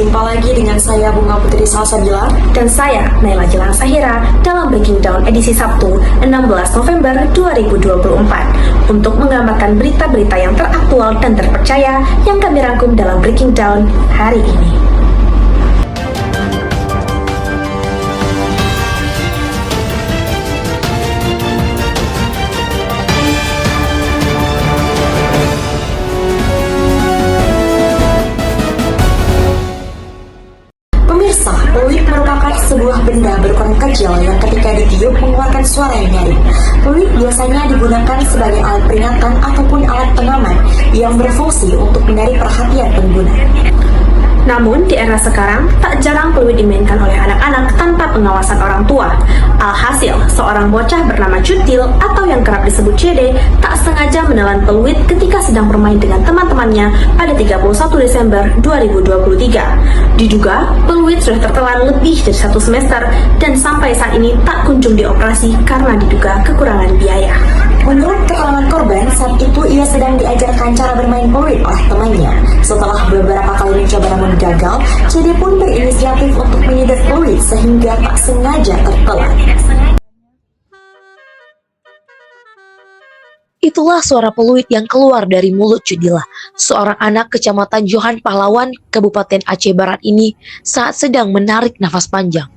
Jumpa lagi dengan saya Bunga Putri Salsabila dan saya Naila Jelang Sahira dalam Breaking Down edisi Sabtu 16 November 2024 untuk menggambarkan berita-berita yang teraktual dan terpercaya yang kami rangkum dalam Breaking Down hari ini. Pemirsa, peluit merupakan sebuah benda berukuran kecil yang ketika ditiup mengeluarkan suara yang nyaring. Peluit biasanya digunakan sebagai alat peringatan ataupun alat pengaman yang berfungsi untuk menarik perhatian pengguna. Namun, di era sekarang, tak jarang peluit dimainkan oleh anak-anak tanpa pengawasan orang tua. Alhasil, seorang bocah bernama Cutil atau yang kerap disebut CD tak sengaja menelan peluit ketika sedang bermain dengan teman-temannya pada 31 Desember 2023. Diduga, peluit sudah tertelan lebih dari 1 semester dan sampai saat ini tak kunjung dioperasi karena diduga kekurangan biaya. Menurut keterangan korban, saat itu ia sedang diajarkan cara bermain peluit oleh temannya. Setelah beberapa kali mencoba namun gagal, CD pun berinisiatif untuk menyedot peluit sehingga tak sengaja tertelan. Itulah suara peluit yang keluar dari mulut Cudila, seorang anak kecamatan Johan Pahlawan, Kabupaten Aceh Barat ini saat sedang menarik nafas panjang.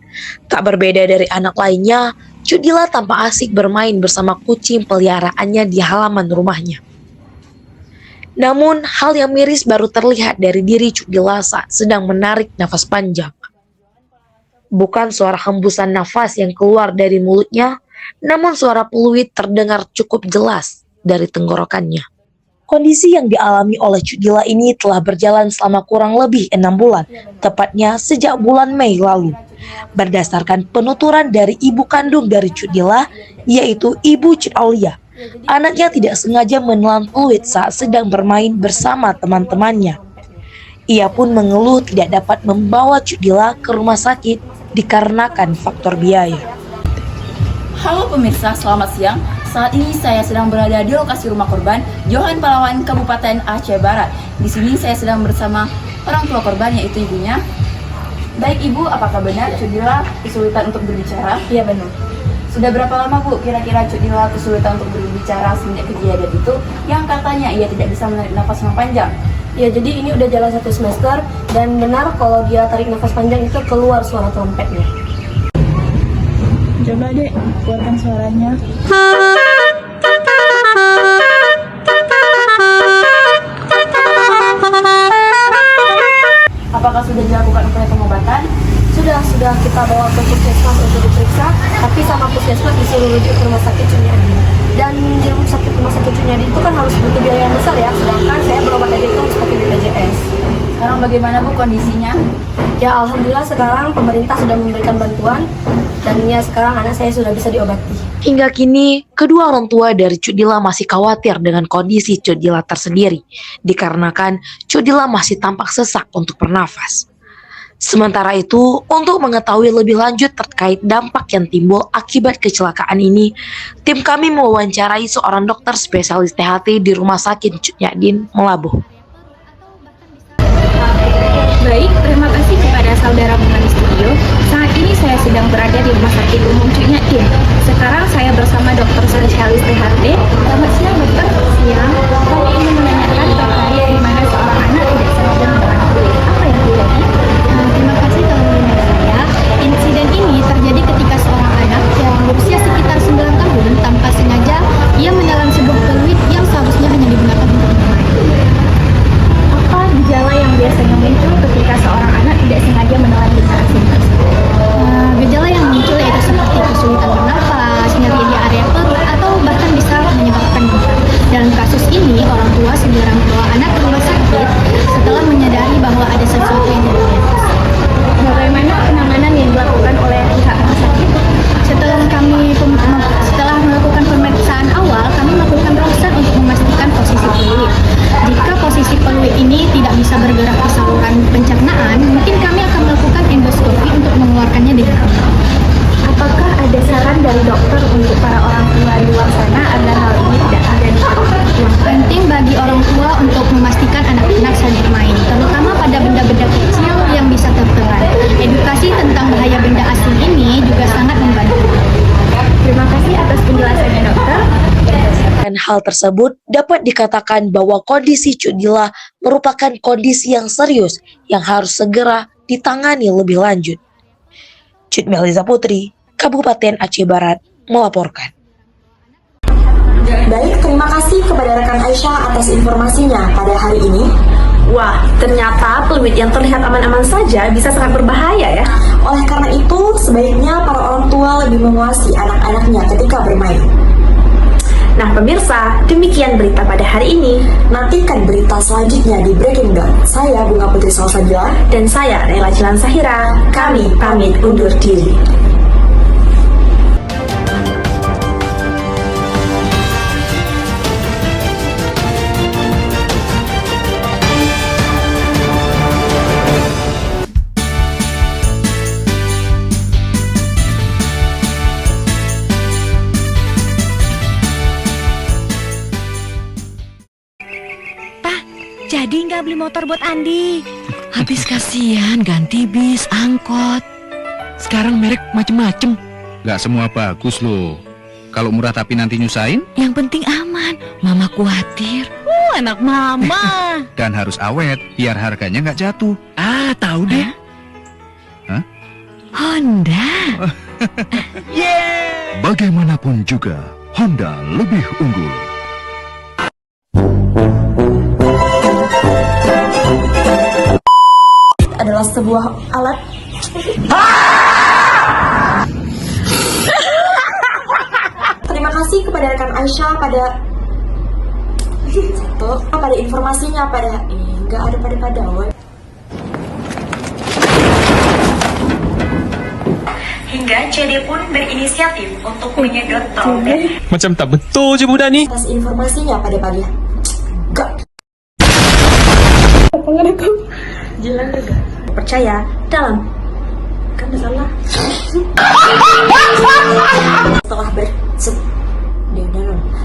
Tak berbeda dari anak lainnya, Cudila tampak asik bermain bersama kucing peliharaannya di halaman rumahnya. Namun, hal yang miris baru terlihat dari diri Cudila saat sedang menarik nafas panjang. Bukan suara hembusan nafas yang keluar dari mulutnya, namun suara peluit terdengar cukup jelas dari tenggorokannya. Kondisi yang dialami oleh Cudila ini telah berjalan selama kurang lebih 6 bulan, tepatnya sejak bulan Mei lalu. Berdasarkan penuturan dari ibu kandung dari Cudila, yaitu Ibu Cut Aulia, anaknya tidak sengaja menelan peluit saat sedang bermain bersama teman-temannya. Ia pun mengeluh tidak dapat membawa Cudila ke rumah sakit dikarenakan faktor biaya. Halo pemirsa, selamat siang. Saat ini saya sedang berada di lokasi rumah korban Johan Pahlawan, Kabupaten Aceh Barat. Di sini saya sedang bersama orang tua korban, yaitu ibunya. Baik Ibu, apakah benar Cudila kesulitan untuk berbicara? Iya benar. Sudah berapa lama Bu kira-kira Cudila kesulitan untuk berbicara semenjak kejadian itu yang katanya ia tidak bisa menarik nafas yang panjang? Ya, jadi ini udah jalan 1 semester dan benar kalau dia tarik nafas panjang itu keluar suara trompetnya. Coba dek, keluarkan suaranya. Apakah sudah dilakukan upaya pengobatan? Sudah kita bawa ke puskesmas untuk diperiksa, tapi sama puskesmas disuruh rujuk ke rumah sakit Cunyadi. Dan di rumah sakit Cunyadi itu kan harus butuh biaya yang besar ya, sedangkan saya berobat aja itu harus pakai BPJS. Sekarang bagaimana Bu kondisinya? Ya alhamdulillah sekarang pemerintah sudah memberikan bantuan dan ya sekarang anak saya sudah bisa diobati. Hingga kini, kedua orang tua dari Cudila masih khawatir dengan kondisi Cudila tersendiri, dikarenakan Cudila masih tampak sesak untuk bernafas. Sementara itu, untuk mengetahui lebih lanjut terkait dampak yang timbul akibat kecelakaan ini, tim kami mewawancarai seorang dokter spesialis THT di Rumah Sakit Cunyadin, Melabuh. Baik, terima kasih kepada saudara Bunga di studio. Saat ini saya sedang berada di Rumah Sakit Umum Cunyadin. Sekarang saya bersama dokter spesialis THT. Selamat siang dokter. Siang. Kami ingin menanyakan terkait di mana seorang anak tidak sengaja menelan peluit. Apa yang terjadi? Terima kasih telah mendengar saya. Insiden ini terjadi ketika seorang anak yang berusia sekitar 9 tahun tanpa sengaja ia menelan sebuah peluit yang seharusnya hanya digunakan untuk bermain. Apa gejala yang biasanya muncul ketika seorang anak tidak sengaja menelan peluit tersebut? Gejala yang muncul yaitu seperti kesulitan bernafas, nyeri di area perut, atau bahkan bisa menyebabkan muntah. Dalam kasus ini, orang tua segera membawa anak ke rumah sakit setelah menyadari bahwa ada sesuatu yang tidak hal tersebut dapat dikatakan bahwa kondisi Cudila merupakan kondisi yang serius yang harus segera ditangani lebih lanjut. Cut Melisa Putri, Kabupaten Aceh Barat, melaporkan. Baik, terima kasih kepada rekan Aisyah atas informasinya pada hari ini. Wah, ternyata peluit yang terlihat aman-aman saja bisa sangat berbahaya ya. Oleh karena itu, sebaiknya para orang tua lebih menguasai anak-anaknya ketika bermain. Nah pemirsa, demikian berita pada hari ini. Nantikan berita selanjutnya di Breaking Down. Saya Bunga Putri Salsabila. Dan saya Nela Jilan Sahira. Kami pamit undur diri. Jadi nggak beli motor buat Andi? Habis kasihan ganti bis, angkot. Sekarang merek macem-macem. Gak semua bagus loh. Kalau murah tapi nanti nyusahin. Yang penting aman. Mama khawatir. Anak mama. Dan harus awet, biar harganya nggak jatuh. Ah, tahu deh. Hah? Honda. Bagaimanapun juga, Honda lebih unggul. Adalah sebuah alat Terima kasih kepada rekan Aisyah pada informasinya pada nggak ada pada web. Hingga CD pun berinisiatif untuk menyedot trompet. Macam tak betul je budak ni. Atas informasinya pada pagi. Gak. Jalan juga. Percaya dalam kan salah.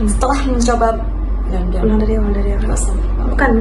Setelah mencoba Ulang dari awal. Bukan.